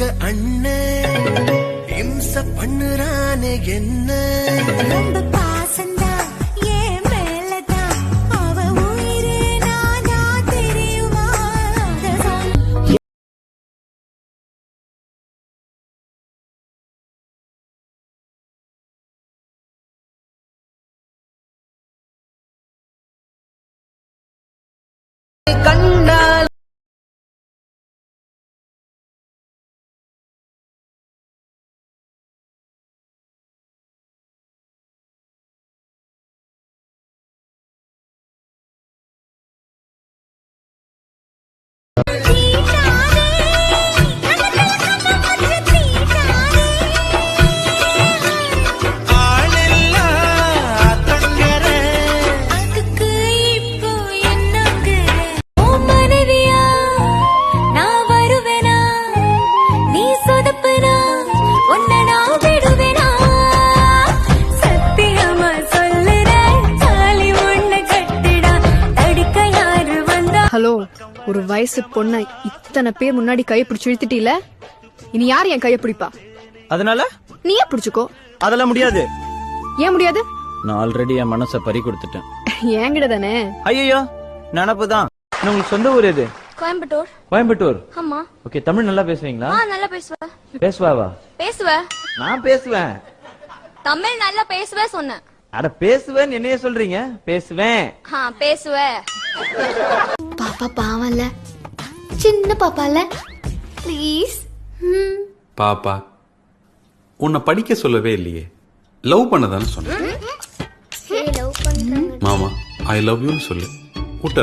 உங்க அண்ணன் இம்ச பண்ணுறானே என்ன ரொம்ப பாசந்தா ஏன் மேலதான் அவ உயிரே நானா தெரியுமா கண்டால் ஹலோ, ஒரு வயசு பொண்ண இத்தனை பேர் முன்னாடி கையை பிடிச்சு இழுத்துட்டீல, இனி யார் என் கையை பிடிப்பா? அதனால நீயே பிடிச்சுக்கோ. அதெல்லாம் முடியாது. ஏன் முடியாது? நான் ஆல்ரெடி என் மனசை பறி கொடுத்துட்டேன். என்கிட்ட தானே. ஐயோ, நினப்புதான். உங்களுக்கு சொந்த ஊர் எது? கோயம்புத்தூர். கோயம்புத்தூர். ஆமா. ஓகே, தமிழ் நல்லா பேசுவீங்களா? நல்லா பேசுவேன். பேசுவாவா? பேசுவேன். நான் பேசுவேன். தமிழ் நல்லா பேசுவேன் சொன்னேன். அட பேசுவேன் என்னைய சொல்றீங்க? பேசுவேன். பேசுவேன். பாப்பா பாவம்ல, சின்ன பாப்பால, ப்ளீஸ். பாப்பா, உன்னை படிக்க சொல்லவே இல்லையே, லவ் பண்ணதான்னு சொன்ன. மாமா ஐ லவ் யூன்னு சொல்லு.